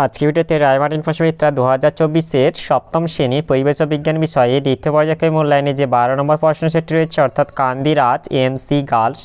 আজকে ভিডিওতে রায়মার্টিন প্রশ্নবিদ্যা 2024-এর সপ্তম শ্রেণীর পরিবেশ বিজ্ঞান বিষয়ে দ্বিতীয় পর্যায়ে মূল্যায়নে যে 12 নম্বর প্রশ্ন সেটটি রয়েছে অর্থাৎ কান্দিরাজ এমসি গার্লস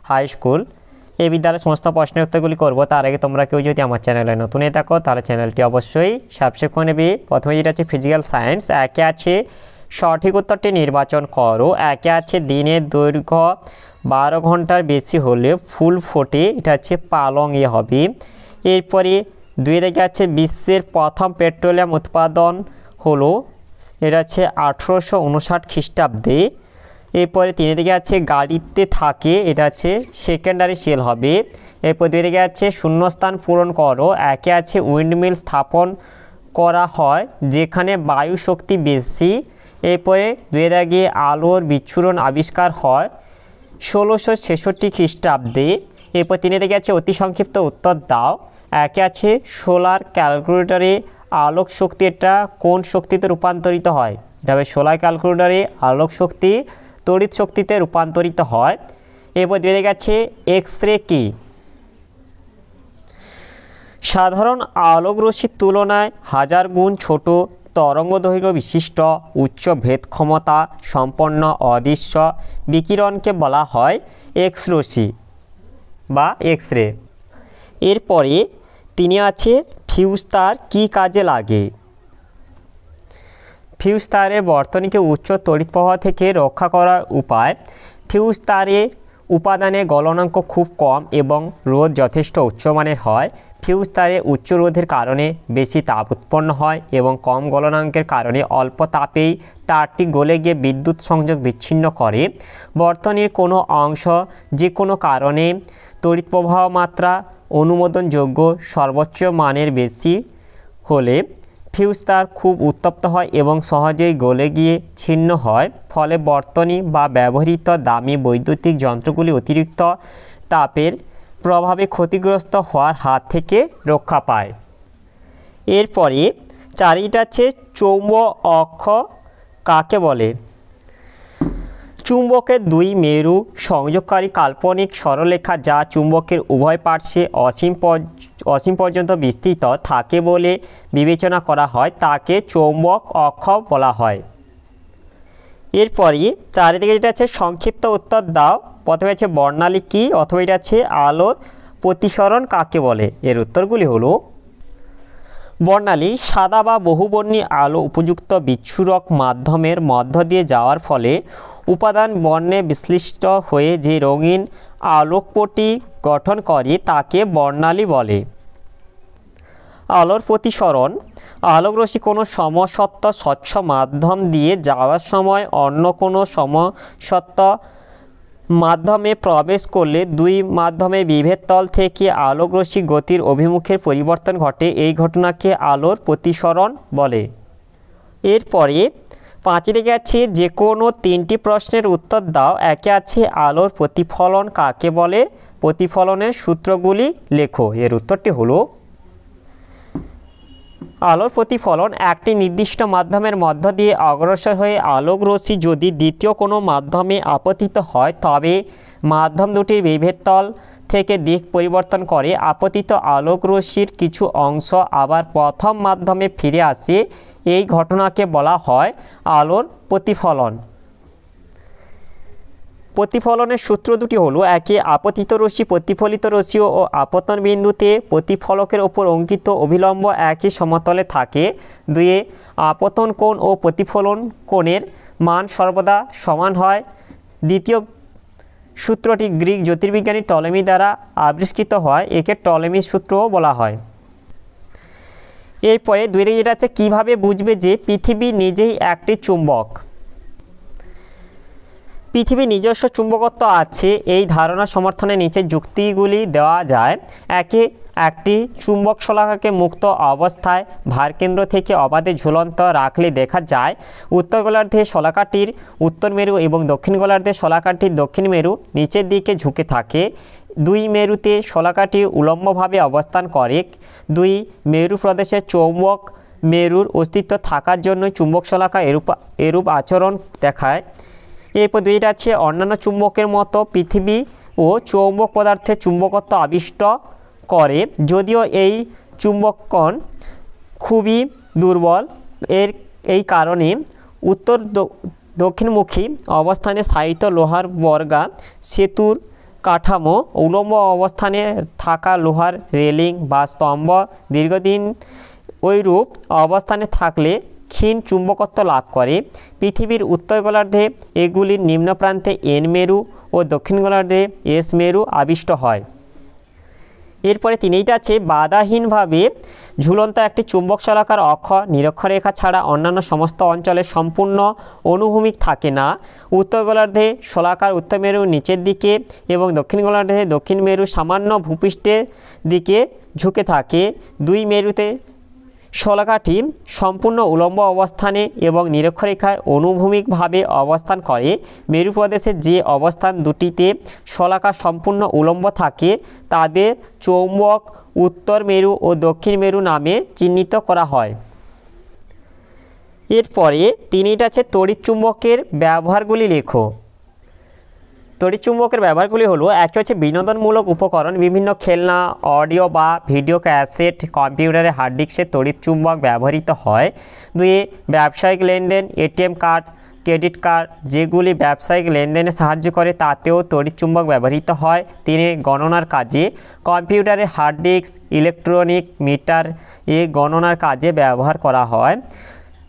হাই স্কুল এই বিদ্যালয়ের সমস্ত প্রশ্নের উত্তরগুলি করব। তার আগে তোমরা কেউ যদি আমার চ্যানেলে নতুন হয়ে থাকো তাহলে চ্যানেলটি অবশ্যই সাবস্ক্রাইব করে নেবে। প্রথমে যেটা আছে ফিজিক্যাল সায়েন্স, একে আছে সঠিক উত্তরটি নির্বাচন করো। একে আছে দিনের দৈর্ঘ্য 12 ঘন্টার বেশি হলে ফুল ফোটে, এটা হচ্ছে পালং এ হবে। এরপরে দুই দিকে আছে বিশ্বের প্রথম পেট্রোলিয়াম উৎপাদন হলো, এটা হচ্ছে 1859 খ্রিস্টাব্দে। এরপরে তিন দিকে আছে গাড়িতে থাকে, এটা হচ্ছে সেকেন্ডারি সেল হবে। এরপর দুই দিকে আছে শূন্যস্থান পূরণ করো। একে আছে উইন্ডমিল স্থাপন করা হয় যেখানে বায়ু শক্তি বেশি। এরপরে দুই দিকে আলোর বিচ্ছুরণ আবিষ্কার হয় 1666 খ্রিস্টাব্দে। এরপর তিন দিকে আছে অতি সংক্ষিপ্ত উত্তর দাও। একে আছে সোলার ক্যালকুলেটরে আলোক শক্তি এটা কোন শক্তিতে রূপান্তরিত হয়, এটা হবে সোলার ক্যালকুলেটরে আলোক শক্তি তড়িৎ শক্তিতে রূপান্তরিত হয়। এরপর দিয়ে গেছে এক্স রে কি, সাধারণ আলোক রশ্মির তুলনায় 1000 গুণ ছোট তরঙ্গ দৈর্ঘ্য বিশিষ্ট উচ্চ ভেদ ক্ষমতা সম্পন্ন অদৃশ্য বিকিরণকে বলা হয় এক্স রশ্মি বা এক্স রে। এরপরে তিনি আছে ফিউজ তার কী কাজে লাগে। ফিউজ তারের বর্তনীকে উচ্চ তড়িৎ প্রবাহ থেকে রক্ষা করার উপায়। ফিউজ তারের উপাদানে গলনাঙ্ক খুব কম এবং রোধ যথেষ্ট উচ্চমানের হয়। ফিউজ তারে উচ্চ রোধের কারণে বেশি তাপ উৎপন্ন হয় এবং কম গলনাঙ্কের কারণে অল্প তাপেই তারটি গলে গিয়ে বিদ্যুৎ সংযোগ বিচ্ছিন্ন করে। বর্তনীর কোনো অংশ যে কোনো কারণে তড়িৎ প্রবাহ মাত্রা অনুমোদনযোগ্য সর্বোচ্চ মানের বেশি হলে ফিউজ তার খুব উত্তপ্ত হয় এবং সহজেই গলে গিয়ে ছিন্ন হয়। ফলে বর্তনী বা ব্যবহৃত দামি বৈদ্যুতিক যন্ত্রগুলি অতিরিক্ত তাপের প্রভাবে ক্ষতিগ্রস্ত হওয়ার হাত থেকে রক্ষা পায়। এরপরে চারিটা আছে চৌম্বক অক্ষ কাকে বলে। চুম্বকের দুই মেরু সংযোগকারী কাল্পনিক সরলরেখা যা চুম্বকের উভয় পার্শ্বে অসীম পর্যন্ত বিস্তৃত থাকে বলে বিবেচনা করা হয় তাকে চৌম্বক অক্ষ বলা হয়। এরপরে চারিদিকে যেটা আছে সংক্ষিপ্ত উত্তর দাও। প্রথমে আছে বর্ণালী কী অথবা এটা আছে আলোর প্রতিসরণ কাকে বলে। এর উত্তরগুলি হলো বর্ণালী সাদা বা বহুবর্ণী আলো উপযুক্ত বিচ্ছুরক মাধ্যমের মধ্য দিয়ে যাওয়ার ফলে উপাদান বর্ণে বিশ্লিষ্ট হয়ে যে রঙিন আলোকপট্টি গঠন করে তাকে বর্ণালী বলে। আলোর প্রতিসরণ আলোকরশ্মি কোনো সমসত্ব স্বচ্ছ মাধ্যম দিয়ে যাওয়ার সময় অন্য কোনো সমসত্ব মাধ্যমে প্রবেশ করলে দুই মাধ্যমে বিভেদ তল থেকে আলোকরশ্মি গতির অভিমুখের পরিবর্তন ঘটে, এই ঘটনাকে আলোর প্রতিসরণ বলে। এরপরে পাঁচে গেছে যে কোনো তিনটি প্রশ্নের উত্তর দাও। একে আছে আলোর প্রতিফলন কাকে বলে, প্রতিফলনের সূত্রগুলি লেখো। এর উত্তরটি হলো আলোর প্রতিফলন একটি নির্দিষ্ট মাধ্যমের মধ্য দিয়ে অগ্রসর হয়ে আলোক রশ্মি যদি দ্বিতীয় কোনো মাধ্যমে আপতিত হয় তবে মাধ্যম দুটির বিভেদ তল থেকে দিক পরিবর্তন করে আপতিত আলোক রশ্মির কিছু অংশ আবার প্রথম মাধ্যমে ফিরে আসে, এই ঘটনাকে বলা হয় আলোর প্রতিফলন। প্রতিফলনের সূত্র দুটি হলো একে আপতিত রশ্মি প্রতিফলিত রশ্মি ও আপতন বিন্দুতে প্রতিফলকের ওপর অঙ্কিত অভিলম্ব একই সমতলে থাকে। দুয়ে আপতন কোণ ও প্রতিফলন কোণের মান সর্বদা সমান হয়। দ্বিতীয় সূত্রটি গ্রিক জ্যোতির্বিজ্ঞানী টলেমি দ্বারা আবিষ্কৃত হয়, একে টলেমির সূত্রও বলা হয়। এরপরে দুই দিকে যেটা আছে কীভাবে বুঝবে যে পৃথিবী নিজেই একটি চুম্বক। পৃথিবীর নিজস্ব চুম্বকত্ব আছে এই ধারণা সমর্থনে নিচে যুক্তিগুলি দেওয়া যায়। একে একটি চুম্বক শলাকাকে মুক্ত অবস্থায় ভারকেন্দ্র থেকে অবাধে ঝুলন্ত রাখলে দেখা যায় উত্তর গোলার্ধে শলাকাটির উত্তর মেরু এবং দক্ষিণ গোলার্ধে শলাকাটির দক্ষিণ মেরু নিচের দিকে ঝুঁকে থাকে। দুই মেরুতে শলাকাটি উলম্বভাবে অবস্থান করে। দুই মেরু প্রদেশে চৌম্বক মেরুর অস্তিত্ব থাকার জন্য চুম্বক শলাকা এরূপ আচরণ দেখায়। এরপর দুইটা আছে অন্যান্য চুম্বকের মতো পৃথিবী ও চৌম্বক পদার্থের চুম্বকত্ব আবিষ্ট করে, যদিও এই চুম্বকন খুবই দুর্বল। এই কারণে উত্তর দক্ষিণমুখী অবস্থানে শায়িত লোহার বর্গা সেতুর কাঠামো উলম্ব অবস্থানে থাকা লোহার রেলিং বা স্তম্ভ দীর্ঘদিন ওইরূপ অবস্থানে থাকলে ক্ষীণ চুম্বকত্ব লাভ করে। পৃথিবীর উত্তর গোলার্ধে এগুলির নিম্ন প্রান্তে এন মেরু ও দক্ষিণ গোলার্ধে এস মেরু আবিষ্ট হয়। এরপরে তিনটা আছে বাধাহীনভাবে ঝুলন্ত একটি চুম্বক শলাকার অক্ষ নিরক্ষরেখা ছাড়া অন্যান্য সমস্ত অঞ্চলে সম্পূর্ণ অনুভূমিক থাকে না। উত্তর গোলার্ধে শলাকার উত্তর মেরু নিচের দিকে এবং দক্ষিণ গোলার্ধে দক্ষিণ মেরু সামান্য ভূপৃষ্ঠের দিকে ঝুঁকে থাকে। দুই মেরুতে শলাকাটি সম্পূর্ণ উলম্ব অবস্থানে এবং নিরক্ষরেখায় অনুভূমিকভাবে অবস্থান করে। মেরু প্রদেশে যে অবস্থান দুটিতে শলাকা সম্পূর্ণ উলম্ব থাকে তাদের চৌম্বক উত্তর মেরু ও দক্ষিণ মেরু নামে চিহ্নিত করা হয়। এরপরে তিনটা আছে তড়িৎ চুম্বকের ব্যবহারগুলি লেখো। তড়িৎ চুম্বকের ব্যবহারগুলি হলো, একটি হচ্ছে বিনোদনমূলক উপকরণ, বিভিন্ন খেলনা, অডিও বা ভিডিও ক্যাসেট, কম্পিউটারে হার্ড ডিস্কে তড়িৎ চুম্বক ব্যবহৃত হয়। দুই, ব্যবসায়িক লেনদেন, এটিএম কার্ড, ক্রেডিট কার্ড যেগুলি ব্যবসায়িক লেনদেনে সাহায্য করে তাতেও তড়িৎ চুম্বক ব্যবহৃত হয়। তিনে, গণনার কাজে, কম্পিউটারে হার্ড ডিস্ক, ইলেকট্রনিক মিটার গণনার কাজে ব্যবহার করা হয়।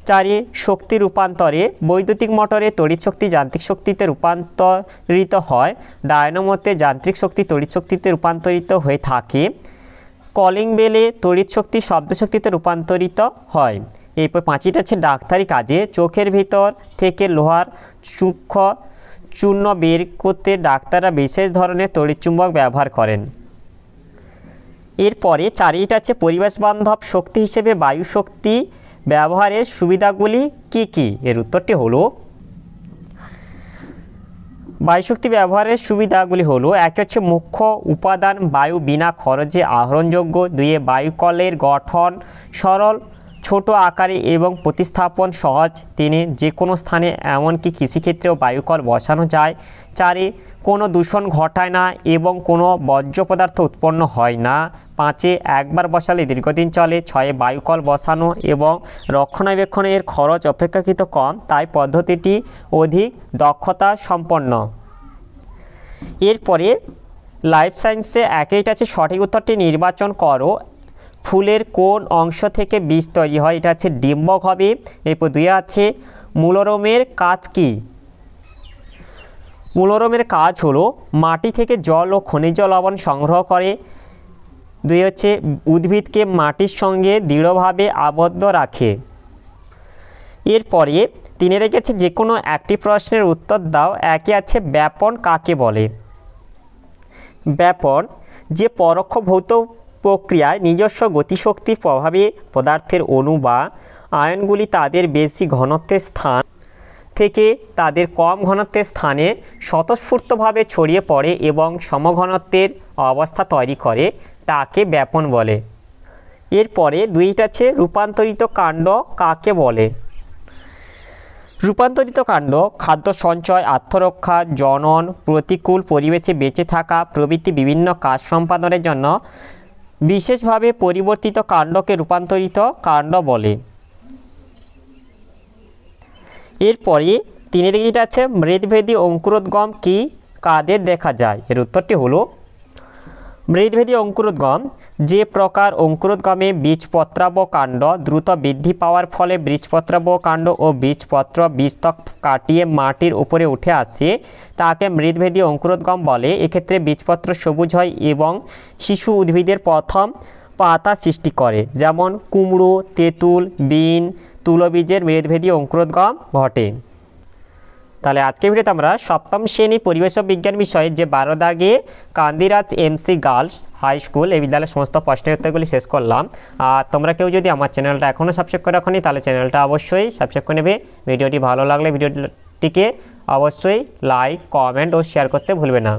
চারে, শক্তি রূপান্তরে, বৈদ্যুতিক মোটরে তড়িৎ শক্তি যান্ত্রিক শক্তিতে রূপান্তরিত হয়। ডায়নামোতে যান্ত্রিক শক্তি তড়িৎ শক্তিতে রূপান্তরিত হয়ে থাকে। কলিং বেলে তড়িৎ শক্তি শব্দ শক্তিতে রূপান্তরিত হয়। এরপর পাঁচটা আছে ডাক্তারি কাজে, চোখের ভিতর থেকে লোহার সূক্ষ্ম চূর্ণ বের করতে ডাক্তাররা বিশেষ ধরনের তড়িৎ চুম্বক ব্যবহার করেন। এরপরে চারটা আছে পরিবেশ বান্ধব শক্তি হিসেবে বায়ু শক্তি ব্যবহারের সুবিধাগুলি কি কি? এর উত্তরটি হলো, বায়ুশক্তি ব্যবহারের সুবিধাগুলি হলো, এক হচ্ছে মুখ্য উপাদান বায়ু বিনা খরচে আহরণযোগ্য। দুয়ে, বায়ুকলের গঠন সরল, ছোট আকারে এবং প্রতিস্থাপন সহজ। তিনে, যে কোনো স্থানে এমনকি কৃষিক্ষেত্রেও বায়ুকল বসানো যায়। চারে, কোনো দূষণ ঘটায় না এবং কোনো বর্জ্য পদার্থ উৎপন্ন হয় না। পাঁচে, একবার বসালে দীর্ঘদিন চলে। ছয়ে, বায়ুকল বসানো এবং রক্ষণাবেক্ষণের খরচ অপেক্ষাকৃত কম, তাই পদ্ধতিটি অধিক দক্ষতা সম্পন্ন। এরপরে লাইফ সায়েন্সে একইটা আছে সঠিক উত্তরটি নির্বাচন করো। ফুলের কোন অংশ থেকে বীজ তৈরি হয়? এটা হচ্ছে ডিম্বক হবে। এরপর দুই আছে মূলরোমের কাজ কি? মূলরোমের কাজ হলো মাটি থেকে জল ও খনিজ লবণ সংগ্রহ করে। দুই হচ্ছে উদ্ভিদকে মাটির সঙ্গে দৃঢ়ভাবে আবদ্ধ রাখে। এরপরে তিনে রেখেছে যে কোনো একটি প্রশ্নের উত্তর দাও। একে আছে ব্যাপন কাকে বলে? ব্যাপন যে পরোক্ষ ভৌত প্রক্রিয়ায় নিজস্ব গতিশক্তির প্রভাবে পদার্থের অণু বা আয়নগুলি তাদের বেশি ঘনত্বের স্থান থেকে তাদের কম ঘনত্বের স্থানে স্বতঃস্ফূর্তভাবে ছড়িয়ে পড়ে এবং সমঘনত্বের অবস্থা তৈরি করে, তাকে ব্যাপন বলে। এরপরে দুইটা আছে রূপান্তরিত কাণ্ড কাকে বলে? রূপান্তরিত কাণ্ড খাদ্য সঞ্চয়, আত্মরক্ষা, জনন, প্রতিকূল পরিবেশে বেঁচে থাকা প্রভৃতি বিভিন্ন কাজ সম্পাদনের জন্য বিশেষভাবে পরিবর্তিত কাণ্ডকে রূপান্তরিত কাণ্ড বলে। এরপরে তিনের দিকটা আছে মৃদভেদী অঙ্কুরোদ্গম কি কাদের দেখা যায়? এর উত্তরটি হলো, মৃদভেদী অঙ্কুরোদ্গম যে প্রকার অঙ্কুরোদ্গমে বীজপত্রাবহ কাণ্ড দ্রুত বৃদ্ধি পাওয়ার ফলে বীজপত্রাবহ কাণ্ড ও বীজপত্র বীজতক কাটিয়ে মাটির উপরে উঠে আসে তাকে মৃদভেদী অঙ্কুরোদ্গম বলে। এক্ষেত্রে বীজপত্র সবুজ হয় এবং শিশু উদ্ভিদের প্রথম পাতা সৃষ্টি করে, যেমন কুমড়ো, তেঁতুল, বিন, তুলোবীজের মৃদভেদী অঙ্কুরোদ্গম ঘটে। তাহলে আজকের ভিডিওতে আমরা সপ্তম শ্রেণী পরিবেশ বিজ্ঞান বিষয়ে যে 12 দাগে কান্দিরাজ এমসি গার্লস হাই স্কুল এই বিদ্যালয়ের সমস্ত প্রশ্নের উত্তরগুলি শেষ করলাম। আর তোমরা কেউ যদি আমার চ্যানেলটা এখনও সাবস্ক্রাইব করে রাখোনি তাহলে চ্যানেলটা অবশ্যই সাবস্ক্রাইব করে নেবে। ভিডিওটি ভালো লাগলে ভিডিওটিকে অবশ্যই লাইক, কমেন্ট ও শেয়ার করতে ভুলবে না।